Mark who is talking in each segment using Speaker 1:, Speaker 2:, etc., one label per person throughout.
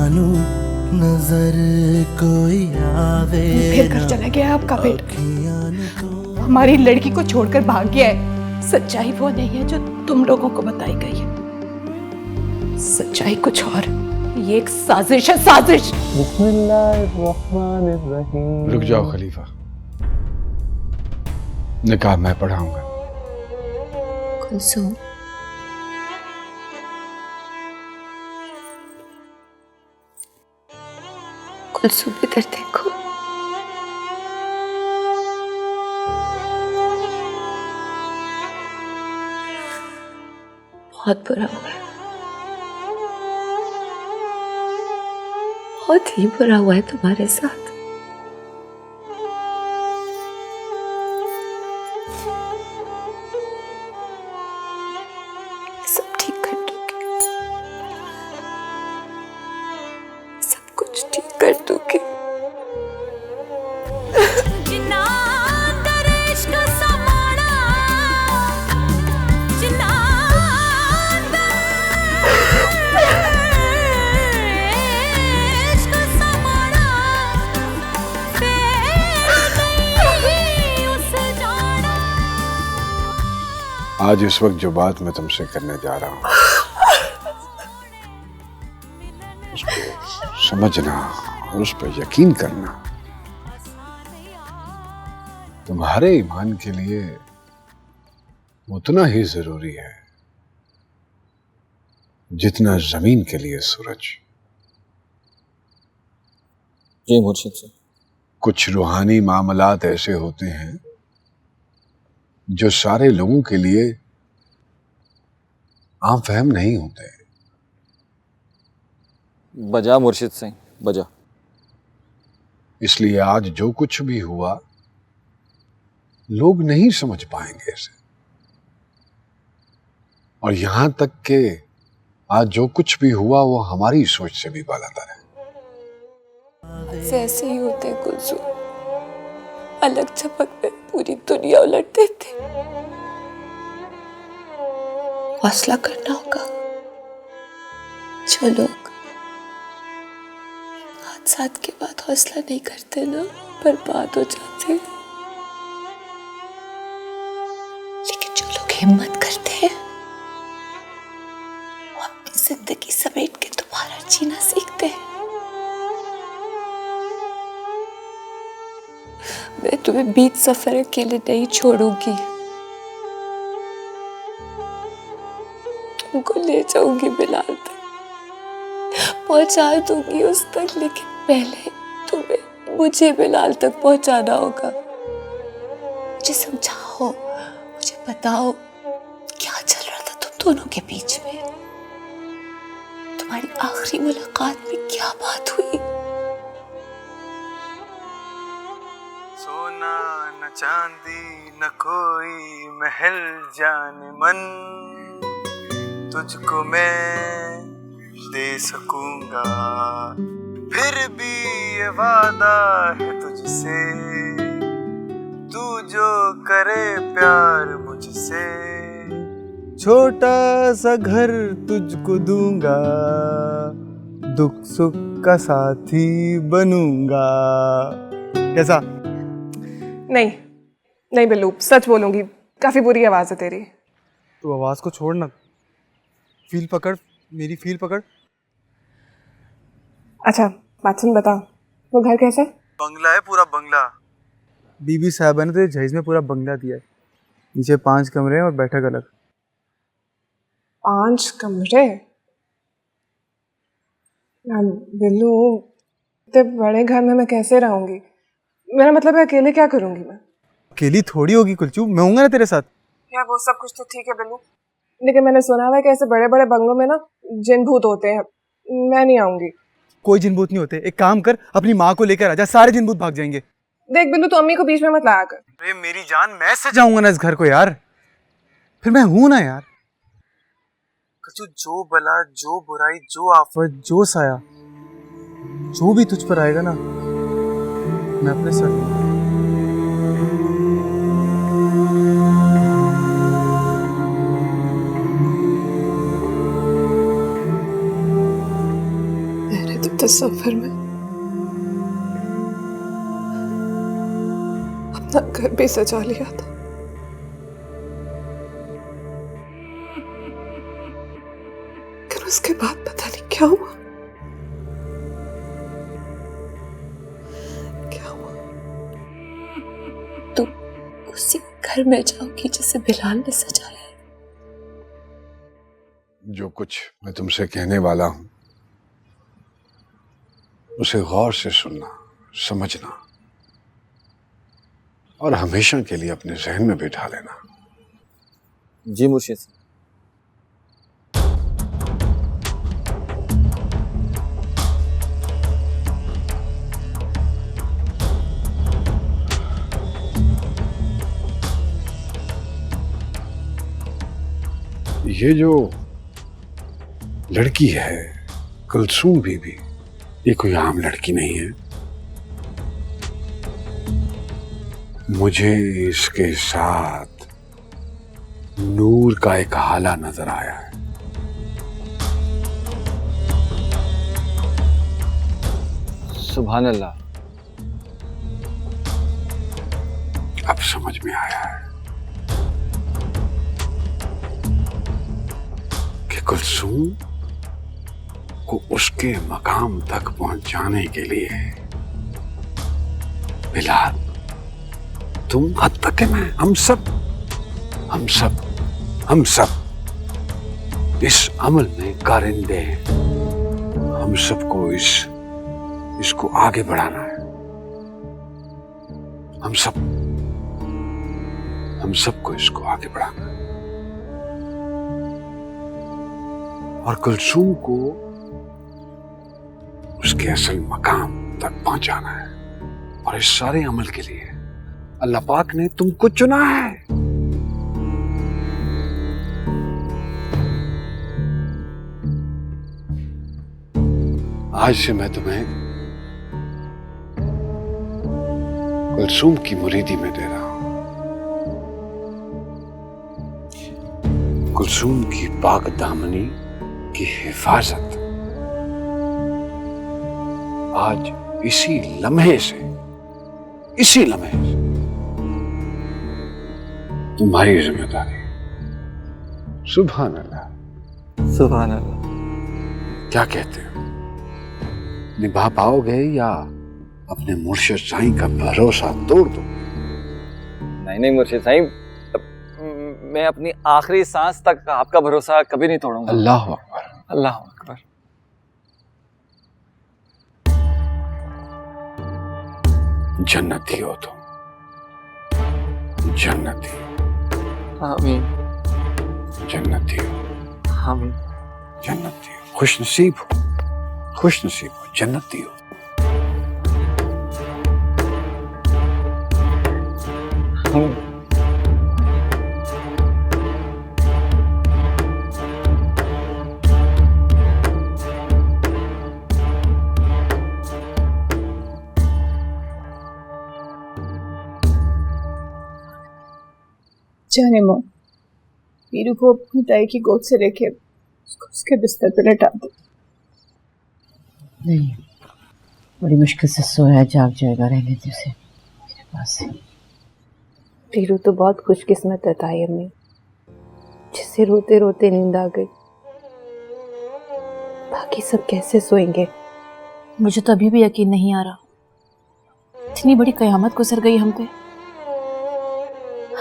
Speaker 1: जानू नजर कोई आवे
Speaker 2: फिर घर चला गया आपका बेटा, हमारी लड़की को छोड़कर भाग गया है। सच्चाई वो नहीं है जो तुम लोगों को बताई गई है, सच्चाई कुछ और। ये एक साजिश है, साजिश।
Speaker 3: रुक जाओ खलीफा, निकाह मैं पढ़ाऊंगा।
Speaker 4: कुलसूम, कुलसूम इधर देखो। बहुत बुरा हुआ है, बहुत ही बुरा हुआ है तुम्हारे साथ। सब ठीक कर दूंगी, सब कुछ ठीक कर दूंगी।
Speaker 3: आज इस वक्त जो बात मैं तुमसे करने जा रहा हूं उसको समझना और उस पर यकीन करना तुम्हारे ईमान के लिए उतना ही जरूरी है जितना जमीन के लिए सूरज।
Speaker 5: जी मुर्शिद से।
Speaker 3: कुछ रूहानी मामलात ऐसे होते हैं जो सारे लोगों के लिए आम फहम नहीं होते।
Speaker 5: बजा मुर्शिद सिंह बजा।
Speaker 3: इसलिए आज जो कुछ भी हुआ लोग नहीं समझ पाएंगे इसे, और यहां तक कि आज जो कुछ भी हुआ वो हमारी सोच से भी बालातर है।
Speaker 4: ऐसे ही होते कुलसूम, अलग झपक में पूरी दुनिया उलट देते। हौसला करना होगा। जो लोग हादसात के बाद हौसला नहीं करते ना, बर्बाद हो जाते। लेकिन जो लोग हिम्मत करते हैं वो अपनी जिंदगी समेट के दोबारा जीना सीखते हैं। मैं तुम्हें बीच सफर अकेले नहीं छोड़ूंगी, तुमको ले जाऊंगी बिलाल तक, पहुंचा दूंगी उस तक, लेकिन पहले तुम्हें मुझे बिलाल तक पहुंचाना होगा। मुझे समझाओ, मुझे बताओ क्या चल रहा था तुम दोनों के बीच में। तुम्हारी आखिरी मुलाकात में क्या बात हुई?
Speaker 6: सोना न चांदी न कोई महल जाने मन, तुझको मैं दे सकूंगा, फिर भी ये वादा है तुझसे, तू जो करे प्यार मुझसे, छोटा सा घर तुझको दूंगा, दुख सुख का साथी बनूंगा। कैसा?
Speaker 7: नहीं नहीं बिल्लू, सच बोलूंगी, काफी बुरी आवाज है तेरी।
Speaker 6: तू आवाज को छोड़ ना, फील पकड़, मेरी फील पकड़।
Speaker 7: अच्छा बात सुन, बता वो घर कैसा है?
Speaker 6: बंगला है, पूरा बंगला। बीबी साहबा ने तो जहेज में पूरा बंगला दिया है। नीचे 5 कमरे हैं और बैठक अलग।
Speaker 7: 5 कमरे? बिल्लू इतने बड़े घर में मैं कैसे रहूंगी? मेरा मतलब है अकेले क्या करूंगी मैं?
Speaker 6: अकेली थोड़ी होगी कुलचू, मैं हूंगा ना तेरे साथ।
Speaker 7: क्या वो सब कुछ तो ठीक है बिल्लू, लेकिन मैंने सुना हुआ है कि ऐसे बड़े बड़े बंगलों में ना जिन भूत होते हैं। मैं नहीं आऊंगी।
Speaker 6: कोई जिन भूत नहीं होते। एक काम कर, अपनी माँ को लेकर आजा, सारे जिन भूत भाग जाएंगे।
Speaker 7: देख बिल्लू, तो अम्मी को बीच में मत लाया कर।
Speaker 6: अरे मेरी जान, मैं सजाऊंगा ना इस घर को यार, फिर मैं हूं ना यार। कुलचू, जो बला, जो बुराई, जो आफत, जो साया, जो भी तुझ पर आएगा ना, मैं अपने सर लूंगा।
Speaker 7: मैंने तो सफर में अपना घर भी सजा लिया था। लेकिन उसके बाद पता नहीं क्या हुआ। क्या हुआ?
Speaker 4: तुम उसी घर में जाओगी जिसे बिलाल ने सजाया है।
Speaker 3: जो कुछ मैं तुमसे कहने वाला हूं उसे गौर से सुनना, समझना और हमेशा के लिए अपने जहन में बिठा लेना।
Speaker 5: जी मुर्शिद सिंह।
Speaker 3: ये जो लड़की है कुलसूम बीबी, ये कोई आम लड़की नहीं है। मुझे इसके साथ नूर का एक हाला नजर आया है।
Speaker 5: सुभान अल्लाह।
Speaker 3: अब समझ में आया है कि कुलसूम को उसके मकाम तक पहुंचाने के लिए बिलाल, तुम, हत्ता कि मैं, हम सब इस अमल में कारिंदे हैं। हम सबको इसको आगे बढ़ाना है। हम सबको इसको आगे बढ़ाना है और कुलसूम को उसके असल मकाम तक पहुंचाना है। और इस सारे अमल के लिए अल्लाह पाक ने तुमको चुना है। आज से मैं तुम्हें कुलसूम की मुरीदी में दे रहा हूं। कुलसूम की पाक दामनी की हिफाजत आज इसी लम्हे से तुम्हारी जिम्मेदारी। सुभान अल्लाह।
Speaker 5: सुभान अल्लाह।
Speaker 3: क्या कहते हो, निभा पाओगे या अपने मुर्शिद साईं का भरोसा तोड़ दो?
Speaker 5: नहीं मुर्शिद साईं, मैं अपनी आखिरी सांस तक आपका भरोसा कभी नहीं तोड़ूंगा।
Speaker 3: अल्लाह अकबर।
Speaker 5: अल्लाह अकबर।
Speaker 3: जन्नती हो तुम, जन्नती।
Speaker 5: आमीन।
Speaker 3: जन्नती हो,
Speaker 5: आमीन।
Speaker 3: जन्नती हो। खुश नसीब हो, जन्नती हो।
Speaker 2: जाने मो, वीरू को अपनी ताई की गोद से लेके उसके बिस्तर पे लेटा दो।
Speaker 8: नहीं, बड़ी मुश्किल से सोया, जाग जाएगा। रहने दे उसे मेरे पास।
Speaker 4: वीरू तो बहुत खुशकिस्मत है ताई अम्मी, जिसे रोते रोते नींद आ गई। बाकी सब कैसे सोएंगे?
Speaker 8: मुझे तो अभी भी यकीन नहीं आ रहा, इतनी बड़ी कयामत गुजर गई हम पे।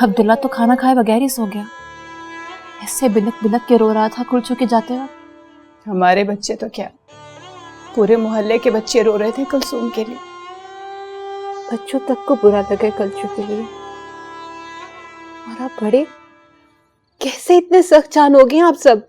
Speaker 8: अब्दुल्ला तो खाना खाए बगैर ही सो गया, ऐसे बिलक बिलक के रो रहा था कुलचू के जाते वक्त।
Speaker 2: हमारे बच्चे तो क्या, पूरे मोहल्ले के बच्चे रो रहे थे कुलसूम के लिए।
Speaker 4: बच्चों तक को बुरा लगे कुलचू के लिए, और आप बड़े कैसे इतने सख्त जान हो गए आप सब?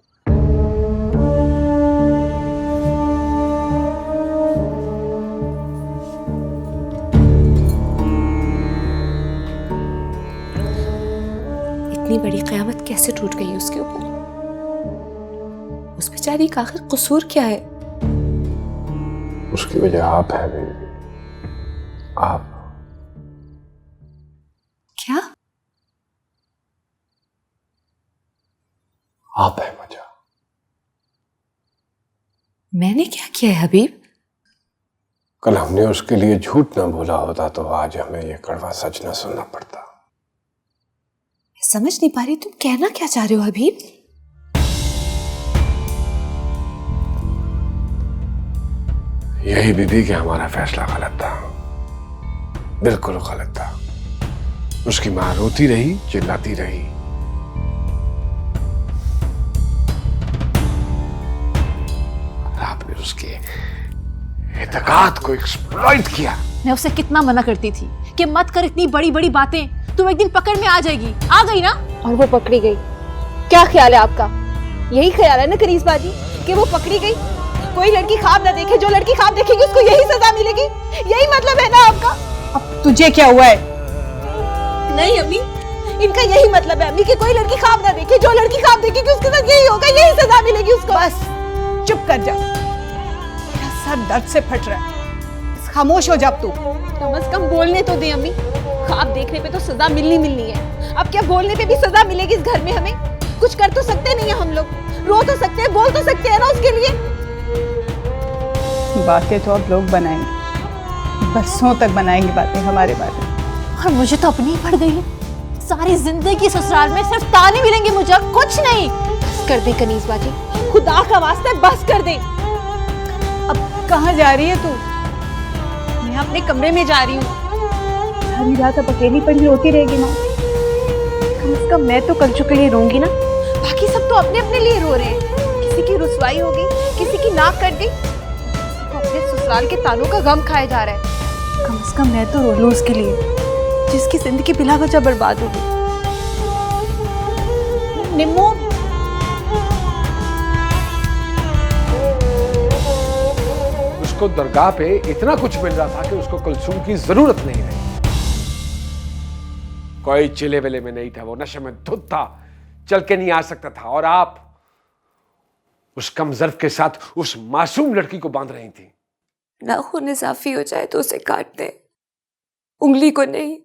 Speaker 4: इतनी बड़ी कयामत कैसे टूट गई उसके ऊपर? उस बेचारी का आखिर कसूर क्या है?
Speaker 3: उसकी वजह आप है बेबी, आप।
Speaker 4: क्या?
Speaker 3: आप है वजह।
Speaker 4: मैंने क्या किया है हबीब?
Speaker 3: कल हमने उसके लिए झूठ ना बोला होता तो आज हमें ये कड़वा सच ना सुनना पड़ता।
Speaker 4: समझ नहीं पा रही तुम कहना क्या चाह रहे हो हबीब?
Speaker 3: यही बीबी कि हमारा फैसला गलत था, बिल्कुल गलत था। उसकी मां रोती रही, चिल्लाती रही। आपने उसके एतकाद को एक्सप्लॉइट किया।
Speaker 8: मैं उसे कितना मना करती थी कि मत कर इतनी बड़ी बड़ी बातें, तुम एक दिन पकड़ में आ जाएगी। आ गई ना?
Speaker 9: और वो पकड़ी गई। क्या ख्याल है आपका? यही ख्याल है ना कनीज बाजी कि वो पकड़ी गई? कोई लड़की ख्वाब ना देखे, जो लड़की ख्वाब देखेगी उसको यही सजा मिलेगी, यही मतलब है ना आपका?
Speaker 2: अब तुझे क्या हुआ है?
Speaker 9: नहीं अम्मी, इनका यही मतलब है अम्मी कि कोई लड़की ख्वाब ना देखे, जो लड़की ख्वाब देखेगी उसके साथ यही होगा, यही सजा मिलेगी उसको।
Speaker 2: बस चुप कर जा, मेरा सर दर्द से फट रहा है। खामोश हो जा अब तू।
Speaker 9: कम से कम बोलने तो दे अम्मी। ख्वाब देखने पे तो सजा मिलनी है, अब क्या बोलने पे भी सजा मिलेगी इस घर में? हमें कुछ कर तो सकते नहीं है हम लोग, रो तो सकते हैं, बोल तो सकते हैं ना उसके लिए।
Speaker 2: बातें तो अब लोग बनाएंगे, बरसों तक बनाएंगे बातें हमारे बारे में।
Speaker 8: और मुझे तो अपनी ही पड़ गई है। सारी जिंदगी ससुराल में सिर्फ ताने मिलेंगे मुझे और कुछ नहीं।
Speaker 9: बस कर दे कनीज बाजी, खुदा का वास्ता बस कर दे।
Speaker 2: अब कहाँ जा रही है तू?
Speaker 9: मैं अपने कमरे में जा रही हूँ। सारी रात अब अकेली पड़ी रोती रहेगी माँ। कम से कम मैं तो कल्चू के लिए रोऊंगी ना, बाकी सब तो अपने अपने लिए रो रहे हैं। किसी की रुसवाई हो गई, किसी की नाक कट गई, तो अपने ससुराल के तानों का गम खाया जा रहा है। कम से कम मैं तो रो लूं उसके लिए, जिसकी जिंदगी बिला वजह बर्बाद हो गई। निम्मो,
Speaker 3: उसको दरगाह पे इतना कुछ मिल रहा था कि उसको कुलसूम की जरूरत नहीं रही। कोई चिले वेले में नहीं था, वो नशे में धुत था, चल के नहीं आ सकता था। और आप उस कम ज़र्फ के साथ उस मासूम लड़की को बांध रही थी।
Speaker 4: नाखून इजाफी हो जाए तो उसे काट दे, उंगली को नहीं।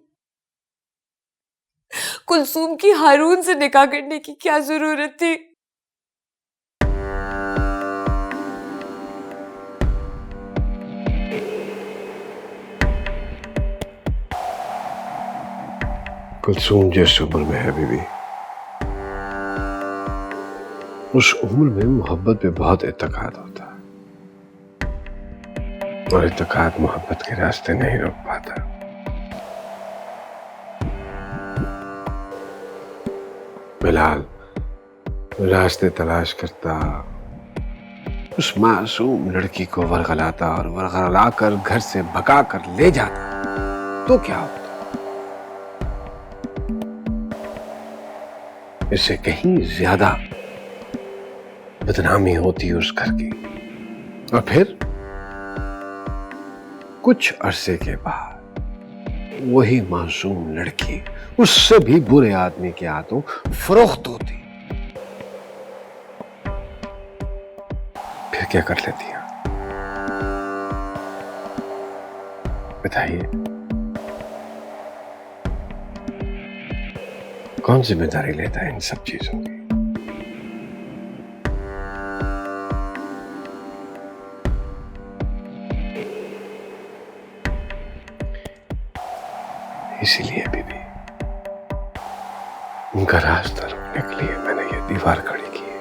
Speaker 4: कुलसूम की हारून से निकाह करने की क्या जरूरत थी?
Speaker 3: कुलसूम जिस उम्र में है बीबी, उस उम्र में मोहब्बत पे बहुत इत्तेकाद होता है, और इत्तेकाद मोहब्बत के रास्ते नहीं रोक पाता। बिलाल रास्ते तलाश करता, उस मासूम लड़की को वरगलाता और वरगला कर घर से भगा कर ले जाता, तो क्या होता? इससे कहीं ज्यादा बदनामी होती उस घर की। और फिर कुछ अरसे के बाद वही मासूम लड़की उससे भी बुरे आदमी के हाथों फरोख्त होती। फिर क्या कर लेती हैं? बताइए, कौन जिम्मेदारी लेता है इन सब चीजों की? इसीलिए बीबी, उनका रास्ता रोकने के लिए मैंने ये दीवार खड़ी की है।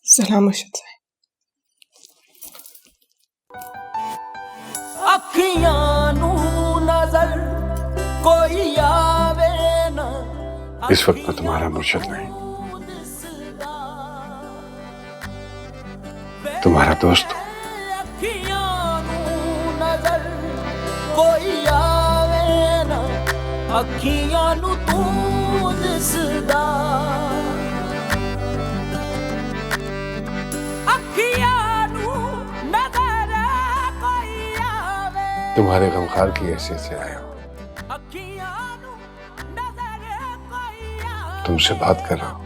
Speaker 7: सलाम मुर्शिद
Speaker 3: इस वक्त मैं तुम्हारा मुर्शिद नहीं, तुम्हारा दोस्त हूं। तुम्हारे गमखार की हैसियत से आया हूं, तुमसे बात कर रहा हूं।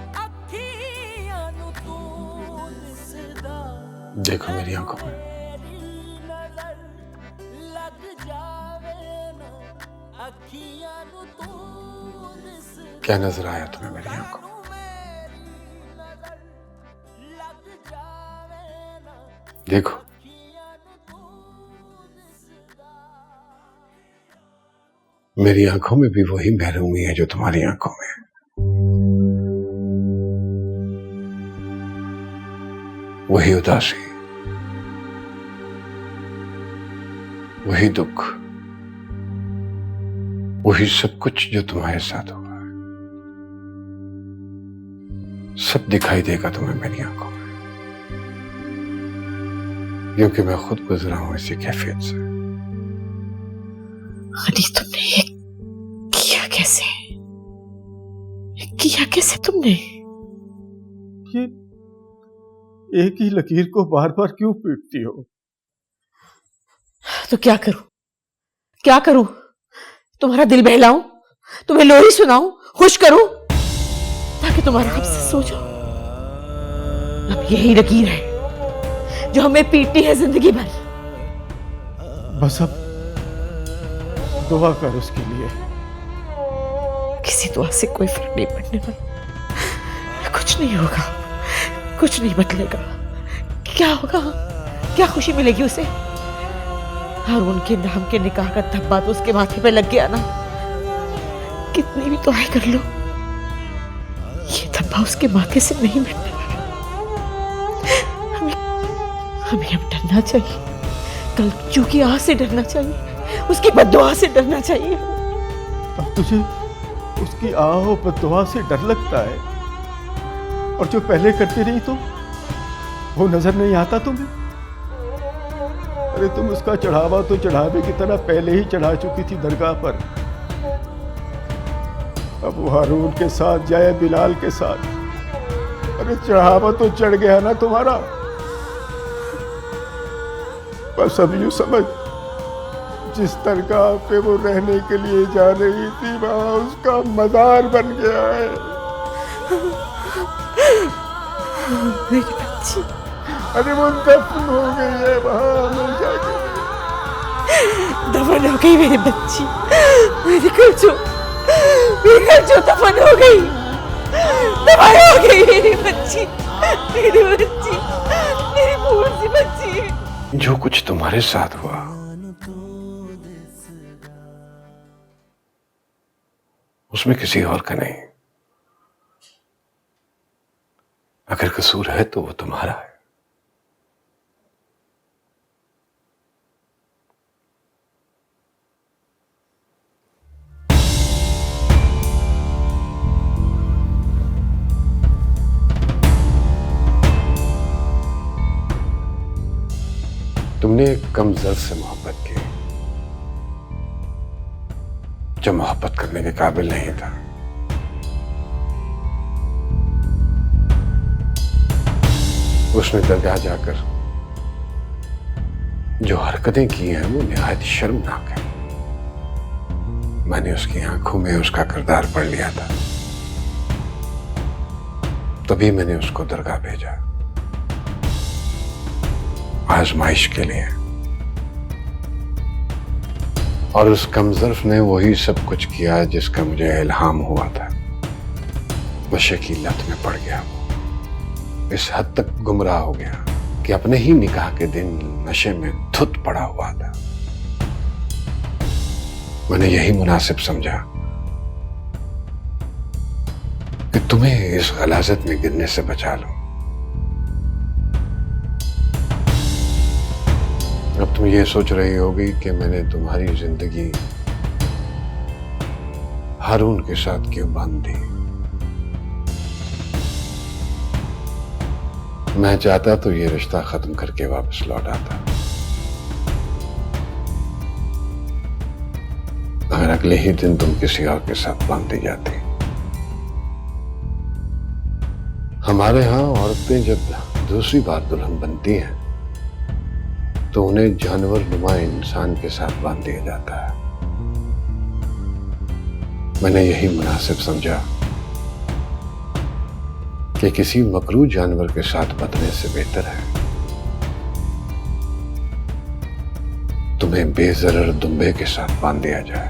Speaker 3: देखो मेरी आंखों में, क्या नजर आया तुम्हें मेरी आंखों में? देखो, मेरी आंखों में भी वही महरूमी है जो तुम्हारी आंखों में है। वही उदासी, वही दुख, वही सब कुछ जो तुम्हारे साथ होगा, सब दिखाई देगा तुम्हें मेरी आंखों में, क्योंकि मैं खुद गुजरा हूं इसी कैफियत से।
Speaker 2: अरे तुमने ये किया कैसे? किया कैसे तुमने?
Speaker 10: ये एक ही लकीर को बार बार क्यों पीटती हो?
Speaker 2: तो क्या करूं? क्या करूं? तुम्हारा दिल बहलाऊं, तुम्हें लोरी सुनाऊं, खुश करूं, ताकि तुम्हारा हमसे सो जाओ। अब यही लकीर है जो हमें पीटती है जिंदगी भर।
Speaker 10: बस अब दुआ कर उसके लिए।
Speaker 2: किसी दुआ से कोई फर्क नहीं पड़ने वाला। कुछ नहीं होगा, कुछ नहीं बदलेगा। क्या होगा? क्या खुशी मिलेगी उसे? हारून के नाम के निकाह का धब्बा तो उसके माथे पे लग गया ना। कितनी भी दुआएं कर लो, ये धब्बा उसके माथे से नहीं मिटने वाला। हमें अब डरना चाहिए, कलचू की आह से डरना चाहिए, उसकी बद्दुआ से डरना चाहिए।
Speaker 10: अब तुझे उसकी आह और बद्दुआ से डर लगता है, और जो पहले करती रही तो वो नजर नहीं आता तुम्हें? अरे तुम उसका चढ़ावा तो चढ़ावे की तरह पहले ही चढ़ा चुकी थी दरगाह पर। अब वो हारून के साथ जाए बिलाल के साथ, अरे चढ़ावा तो चढ़ गया ना तुम्हारा। बस अब यूं समझ, जिस दरगाह पे वो रहने के लिए जा रही थी वहां उसका मजार बन गया है।
Speaker 2: मेरी बच्ची,
Speaker 10: अरे वो दफन हो गई है वहां हमेशा के लिए।
Speaker 2: दफन हो गई मेरी बच्ची, मेरी कलचू दफन हो गई, दफन हो गई मेरी बच्ची, मेरी बच्ची, मेरी भूल सी बच्ची।
Speaker 3: जो कुछ तुम्हारे साथ हुआ उसमें किसी और का नहीं। अगर कसूर है तो वो तुम्हारा है। तुमने एक कम ज़र्फ से मोहब्बत की जो मोहब्बत करने के काबिल नहीं था। उसने दरगाह जाकर जो हरकतें की हैं वो निहायत शर्मनाक है। मैंने उसकी आंखों में उसका किरदार पढ़ लिया था, तभी मैंने उसको दरगाह भेजा, आजमाइश के लिए। और उस कमजर्फ ने वही सब कुछ किया जिसका मुझे इल्हाम हुआ था। नशे की लत में पड़ गया वो, इस हद तक गुमराह हो गया कि अपने ही निकाह के दिन नशे में धुत पड़ा हुआ था। मैंने यही मुनासिब समझा कि तुम्हें इस गलाजत में गिरने से बचा लूं। अब तुम ये सोच रही होगी कि मैंने तुम्हारी जिंदगी हारून के साथ क्यों बांध दी। मैं चाहता तो ये रिश्ता खत्म करके वापस लौट आता, मगर अगले ही दिन तुम किसी और के साथ बांध दी जाती। हमारे यहां औरतें जब दूसरी बार दुल्हन बनती हैं तो तो उन्हें जानवर नुमा इंसान के साथ बांध दिया जाता है। मैंने यही मुनासिब समझा कि किसी मकरू जानवर के साथ बंधने से बेहतर है तुम्हें बेजरर दुम्बे के साथ बांध दिया जाए।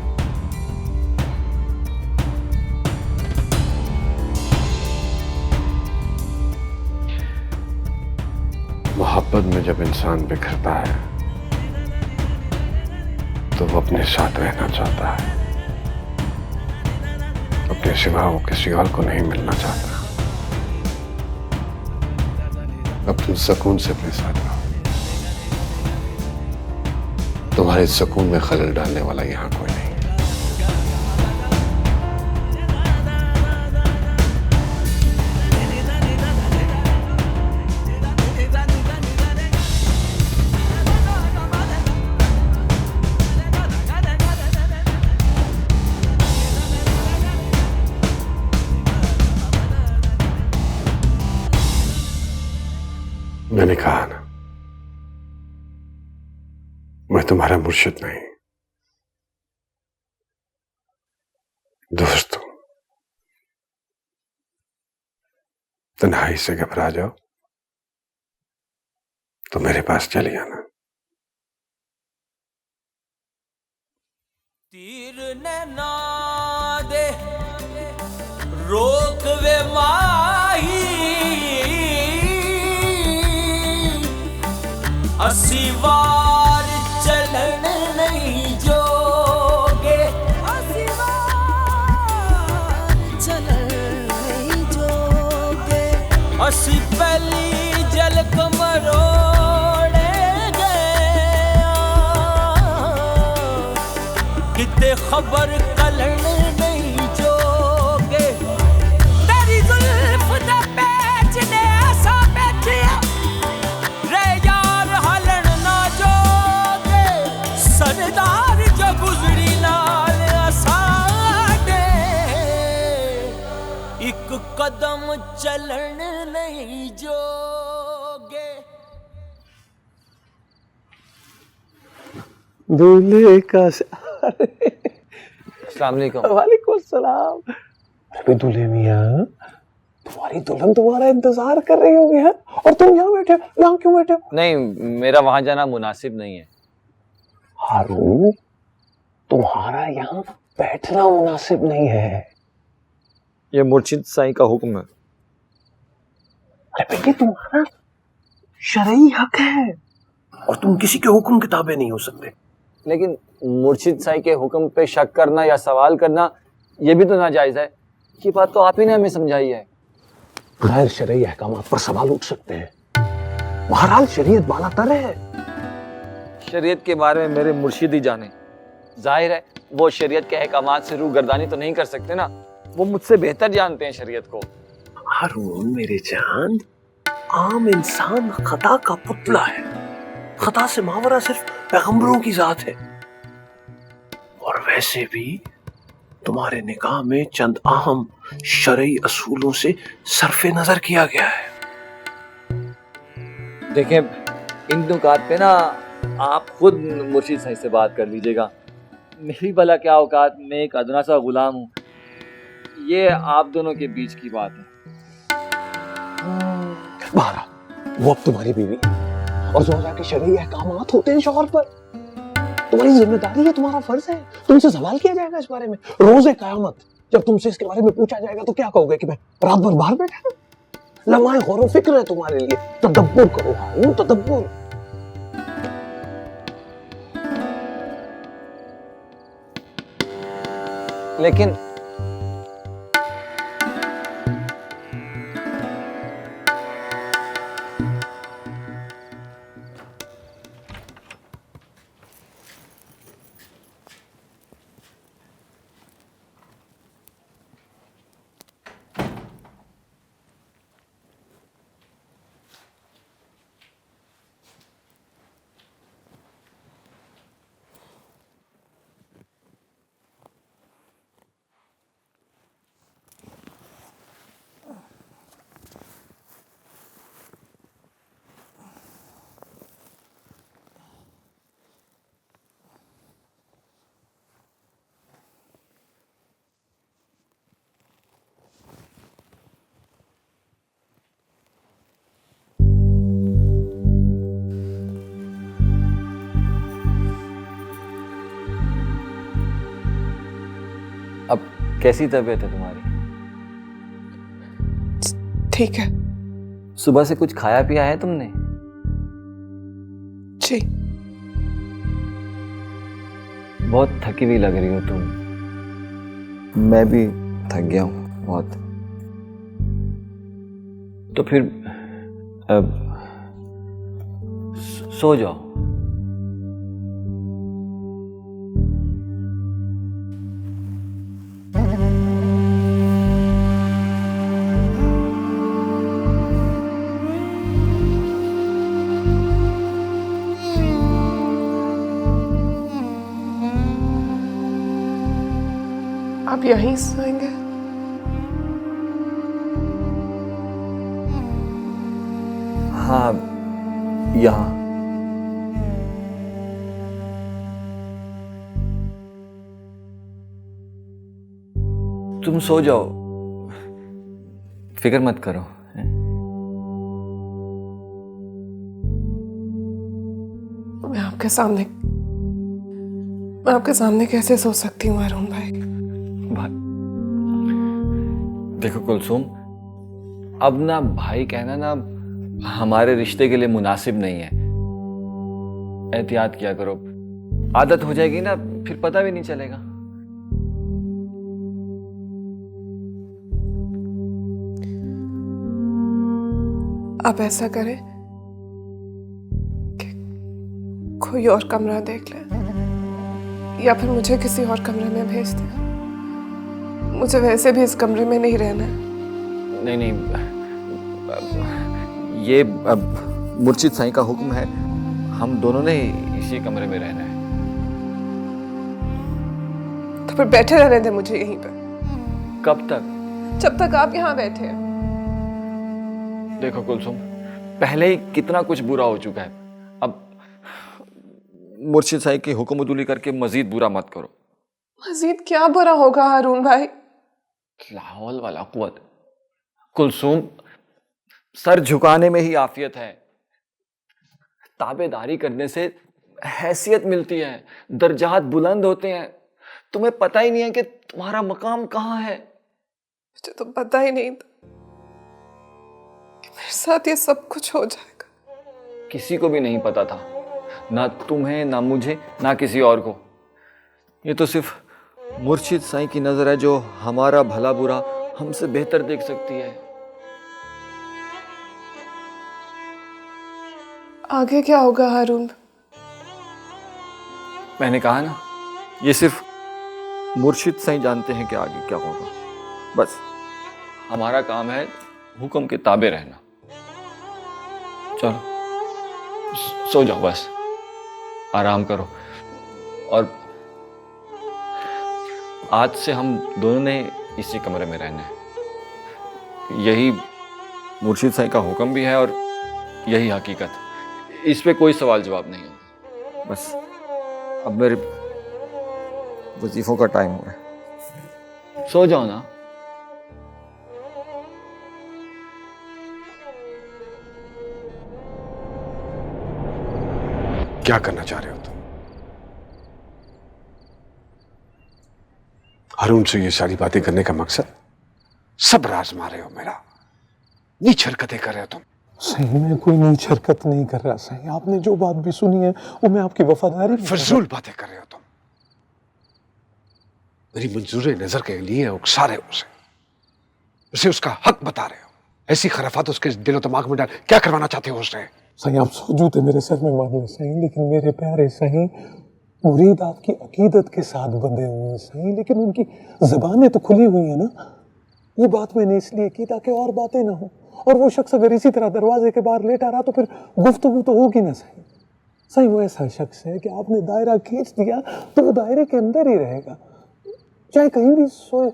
Speaker 3: मोहब्बत में जब इंसान बिखरता है तो वो अपने साथ रहना चाहता है, अपने सिवा वो किसी और को नहीं मिलना चाहता। अब तुम सुकून से अपने साथ रहो। तुम्हारे सुकून में खलल डालने वाला यहां कोई नहीं। मैंने कहा ना, मैं तुम्हारा मुर्शिद नहीं, दोस्त हूं। तन्हाई से घबरा जाओ तो मेरे पास चली आना।
Speaker 1: तीर ने ना दे रोक वे माही, अस्सी वार चलन नहीं जोगे, अस्सी वार चलन नहीं जोगे, अस्सी पहली जल कमरोड़े गया, किते खबर कलन नहीं जोगे, तेरी जुल्फ दा पैच ने ऐसा बैठिया रे यार हलन ना जोगे, सरदार जो गुजरी नाल असाडे, एक कदम चलन नहीं जोगे।
Speaker 3: दूल्हे का
Speaker 5: अस्सलाम वालेकुम।
Speaker 3: वालेकुम सलाम। अरे दूल्हे मियां, तुम्हारी दुल्हन तुम्हारा इंतजार कर रही होगी है, और तुम यहाँ बैठे हो। यहाँ क्यों बैठे हो?
Speaker 5: नहीं, मेरा वहां जाना मुनासिब नहीं है।
Speaker 3: हारून, तुम्हारा यहाँ बैठना मुनासिब नहीं है।
Speaker 5: ये मुर्शिद साईं का हुक्म है।
Speaker 3: अरे बेटे, तुम्हारा शरई हक है और तुम किसी के हुक्म किताबे नहीं हो सकते।
Speaker 5: लेकिन मुर्शिद साईं के हुक्म पे शक करना या सवाल करना ये भी तो नाजायज है। ये बात तो आप ही ने हमें समझाई है।
Speaker 3: गैर शरई अहकामात पर सवाल उठ सकते हैं। बहरहाल शरीयत बालातर है।
Speaker 5: शरीयत के बारे में मेरे मुर्शिद ही जाने। जाहिर है वो शरीयत के अहकामात से रूगर्दानी तो नहीं कर सकते ना, वो मुझसे बेहतर जानते हैं शरीयत को।
Speaker 3: हारून मेरे चांद, आम इंसान खता का पुतला है। खता से मावरा सिर्फ पैगंबरों की जात है। और वैसे भी तुम्हारे निकाह में चंद अहम शरई असूलों से सरफे नजर किया गया है।
Speaker 5: देखिए, इन नुकात पे ना आप खुद मुर्शिद साईं से बात कर लीजिएगा। मेरी भला क्या औकात, मैं एक अदना सा गुलाम हूँ। ये आप दोनों के बीच की बात है।
Speaker 3: बहरहाल वो अब तुम्हारी बीवी और जो जाके शरई अहकामात होते हैं शौहर पर। तुम्हारी जिम्मेदारी है, तुम्हारा फर्ज है। तुमसे सवाल किया जाएगा इस बारे में रोज़े क़यामत। जब तुमसे इसके बारे में पूछा जाएगा तो क्या कहोगे कि मैं रात भर बाहर बैठा? लम्हाए गौर व फिक्र है तुम्हारे लिए। तदब्बुर करो हारून, तदब्बुर।
Speaker 5: लेकिन कैसी तबीयत है तुम्हारी?
Speaker 7: ठीक है
Speaker 5: सुबह से कुछ खाया पिया है तुमने?
Speaker 7: जी।
Speaker 5: बहुत थकी हुई लग रही हो तुम। मैं भी थक गया हूँ बहुत। तो फिर अब सो जाओ।
Speaker 7: आप यहीं सोएंगे?
Speaker 5: हाँ, यहाँ। तुम सो जाओ, फिक्र मत करो।
Speaker 7: मैं आपके सामने कैसे सो सकती हूँ अरुण भाई?
Speaker 5: देखो कुलसुम, अब ना भाई कहना ना हमारे रिश्ते के लिए मुनासिब नहीं है। एहतियात किया करो, आदत हो जाएगी ना फिर पता भी नहीं चलेगा।
Speaker 7: आप ऐसा करें कि कोई और कमरा देख लें या फिर मुझे किसी और कमरे में भेज दें। मुझे वैसे भी इस कमरे में नहीं रहना है।
Speaker 5: नहीं, ये अब मुर्शिद साईं का हुक्म है, हम दोनों ने इसी कमरे में रहना है।
Speaker 7: तो फिर बैठे रहने दें मुझे यहीं पर।
Speaker 5: कब तक?
Speaker 7: जब तक आप यहाँ बैठे हैं।
Speaker 5: देखो कुलसुम, पहले ही कितना कुछ बुरा हो चुका है, अब मुर्शिद साईं की हुक्मदुली करके मजीद बुरा मत करो।
Speaker 7: मजीद क्या बुरा होगा अरुण भाई?
Speaker 5: लाहौल वाला कुव्वत। कुलसुम, सर झुकाने में ही आफियत है। ताबेदारी करने से हैसियत मिलती है, दर्जात बुलंद होते हैं। तुम्हें पता ही नहीं है कि तुम्हारा मकाम कहाँ है।
Speaker 7: मुझे तो पता ही नहीं था कि मेरे साथ ये सब कुछ हो जाएगा।
Speaker 5: किसी को भी नहीं पता था, ना तुम्हें, ना मुझे, ना किसी और को। ये तो सिर्फ मुर्शिद साईं की नजर है जो हमारा भला बुरा हमसे बेहतर देख सकती है।
Speaker 7: आगे क्या होगा अरुण?
Speaker 5: मैंने कहा ना, ये सिर्फ मुर्शिद साईं जानते हैं कि आगे क्या होगा। बस हमारा काम है हुक्म के ताबे रहना। चलो सो जाओ, बस आराम करो। और आज से हम दोनों ने इसी कमरे में रहना है। यही मुर्शिद साईं का हुक्म भी है और यही हकीकत। इस पे कोई सवाल जवाब नहीं होगा। बस अब मेरे वजीफों का टाइम हो गया, सो जाओ ना।
Speaker 3: क्या करना चाह रहे हो तुम? अरुण से ये सारी बातें करने का मकसद? सब राज मारे हो मेरा, नीच हरकतें कर रहे हो तुम।
Speaker 10: सही में कोई नीच हरकत नहीं कर रहा। सही, आपने जो बात भी सुनी है वो मैं आपकी वफादारी।
Speaker 3: फजूल बातें कर रहे हो तुम। मेरी मंजूर नजर के लिए उकसा रहे हो उसे उसका हक बता रहे हो। ऐसी खराफात उसके दिलो दिमाग में डाल क्या करवाना चाहते हो उससे?
Speaker 10: सही, आप जूते मेरे सर में मार ले सही, लेकिन मेरे प्यारे सही, मुरीद आपकी अकीदत के साथ बंधे हुए हैं सही, लेकिन उनकी ज़बानें तो खुली हुई है ना। ये बात मैंने इसलिए की ताकि और बातें ना हो, और वो शख्स अगर इसी तरह दरवाजे के बाहर लेटा रहा तो फिर गुफ्तगू तो होगी ना सही। सही वो ऐसा शख्स है कि आपने दायरा खींच दिया तो वो दायरे के अंदर ही रहेगा, चाहे कहीं भी सोए।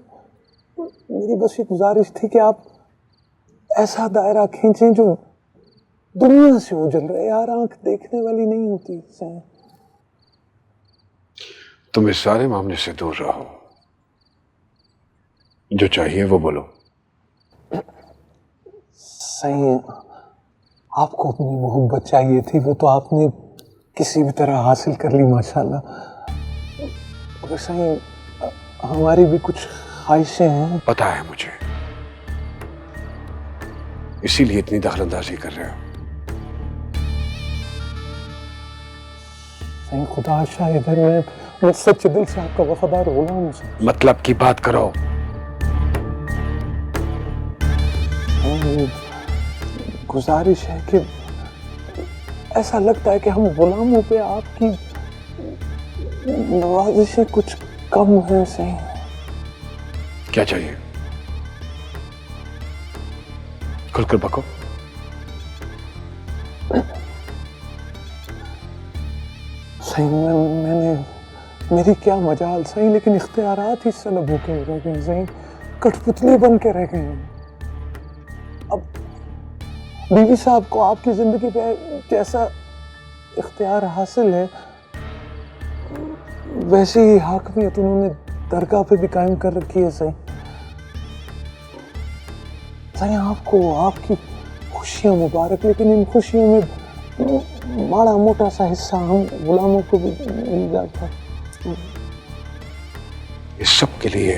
Speaker 10: मेरी बस ये गुजारिश थी कि आप ऐसा दायरा खींचें जो दुनिया से उजल रहे। यार आंख देखने वाली नहीं होती सही।
Speaker 3: तुम इस सारे मामले से दूर रहो, जो चाहिए वो बोलो।
Speaker 10: सही, आपको अपनी मोहब्बत चाहिए थी, वो तो आपने किसी भी तरह हासिल कर ली माशाल्लाह। और सही हमारी भी कुछ ख्वाहिशें हैं।
Speaker 3: पता है मुझे, इसीलिए इतनी दखलंदाजी कर रहे हो।
Speaker 10: सही खुदा शाहिद है, मैं सच्चे दिल से आपका वफादार गुलाम हूँ।
Speaker 3: मतलब की बात करो।
Speaker 10: गुजारिश है कि ऐसा लगता है कि हम गुलामों पे आपकी नवाजिशें कुछ कम है। सही
Speaker 3: क्या चाहिए? खुलकर बको।
Speaker 10: सही मैंने मेरी क्या मजाल सही, लेकिन इख्तियारात ही सलब होके रह गए। सही कठपुतली बन के रह गए हैं। अब बीवी साहब को आपकी जिंदगी पे जैसा इख्तियार हासिल है, वैसी ही हाकमियत उन्होंने दरगाह पे भी कायम कर रखी है। सही सही आपको आपकी खुशियां मुबारक, लेकिन इन खुशियों में बड़ा मोटा सा हिस्सा हम गुलामों को भी मिल जाता।
Speaker 3: इस सब के लिए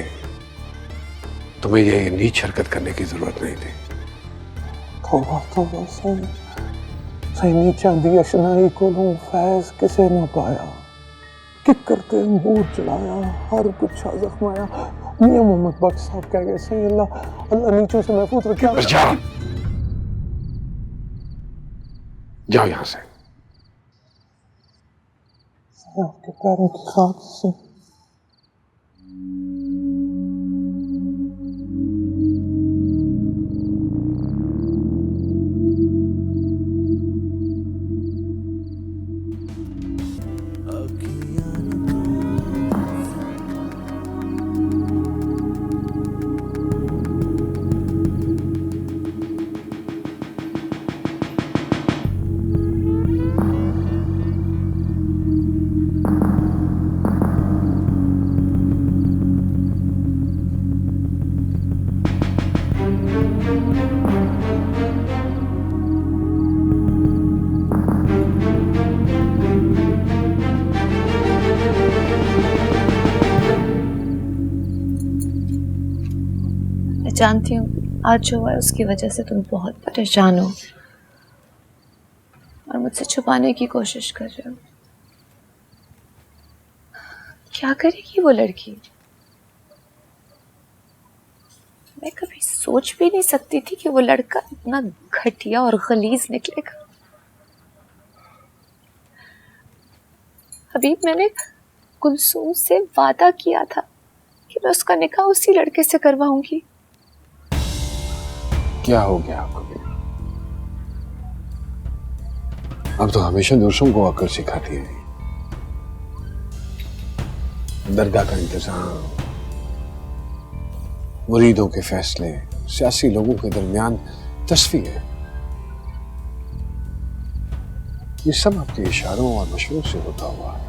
Speaker 3: तुम्हें ये नीच हरकत करने की जरूरत नहीं थी।
Speaker 10: तौबा सही नीचा दी अशनाई को फैज किसे न पाया, किक करते अंगूर चढ़ाया, हर कुछ जख्माया। मियां मोहम्मद बख्श साहब कह गए सही अल्लाह नीचों से महफूज रखे।
Speaker 3: जाओ यहां से।
Speaker 10: आपके पैरों की खाक से
Speaker 8: जानती हूँ आज जो हुआ है उसकी वजह से तुम बहुत परेशान हो और मुझसे छुपाने की कोशिश कर रहे हो। क्या करेगी वो लड़की? मैं कभी सोच भी नहीं सकती थी कि वो लड़का इतना घटिया और गलीज निकलेगा। अभी मैंने कुलसूम से वादा किया था कि मैं उसका निकाह उसी लड़के से करवाऊंगी।
Speaker 3: क्या हो गया आपको? अब तो हमेशा दूसरों को अकल सिखाती है। दरगाह का इंतजाम, मुरीदों के फैसले, सियासी लोगों के दरमियान तस्वीर है, ये सब आपके इशारों और मशवरों से होता हुआ है।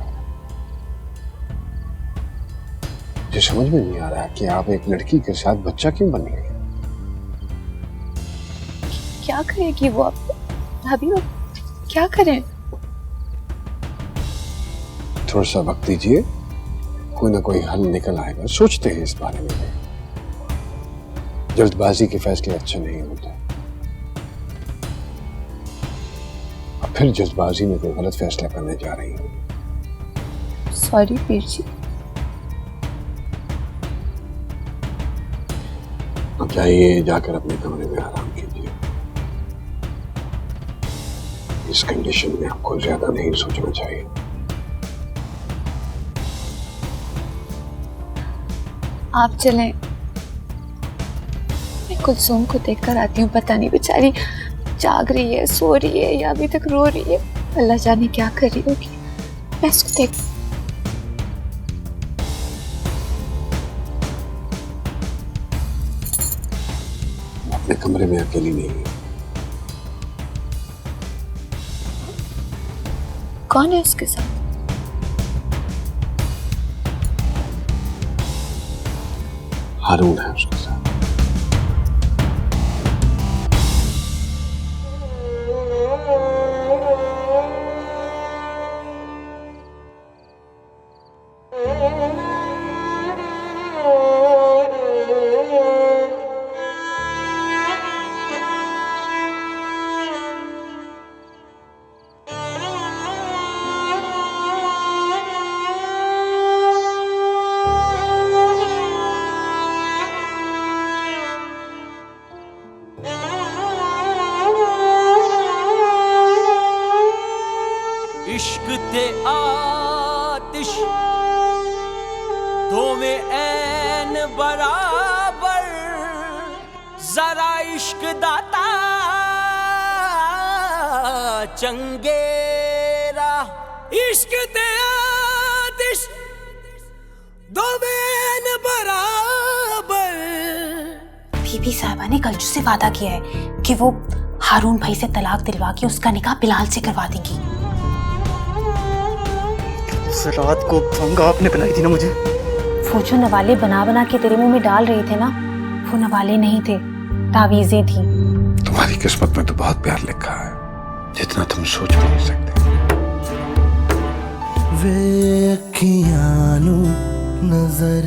Speaker 3: मुझे समझ में नहीं आ रहा कि आप एक लड़की के साथ बच्चा क्यों बन गए।
Speaker 8: क्या करेगी वो? अब भाभी वो क्या करें?
Speaker 3: थोड़ा सा वक्त दीजिए, कोई ना कोई हल निकल आएगा। सोचते हैं इस बारे में। जल्दबाजी के फैसले अच्छे नहीं होते। अब फिर जल्दबाजी में कोई गलत फैसला करने जा रही हूँ।
Speaker 8: सॉरी पीर जी।
Speaker 3: अब जाइए, जाकर अपने कमरे में आराम कीजिए। इस कंडीशन में आपको ज्यादा नहीं सोचना चाहिए।
Speaker 8: आप चलें, मैं कुलसूम को देखकर आती हूँ। पता नहीं बेचारी जाग रही है, सो रही है या अभी तक रो रही है। अल्लाह जाने क्या कर रही होगी। मैं इसको देख।
Speaker 3: अपने कमरे में अकेली नहीं है।
Speaker 8: कौन है उसके साथ?
Speaker 3: हारून है उसके साथ।
Speaker 1: जरा इश्क दाता चंगेरा इश्क ते आतिश दो बेन बराबर।
Speaker 9: बीबी साहिबा ने कलजू से वादा किया है कि वो हारून भाई से तलाक दिलवा के उसका निकाह बिलाल से करवा देंगी।
Speaker 6: उस रात को भंगा आपने पिलाई थी ना मुझे।
Speaker 9: वो जो नवाले बना बना के तेरे मुंह में डाल रहे थे ना, वो नवाले नहीं थे, तावीजें थी।
Speaker 3: तुम्हारी किस्मत में तो बहुत प्यार लिखा है, जितना तुम सोच भी नहीं सकते।
Speaker 1: वे अखियां नू नजर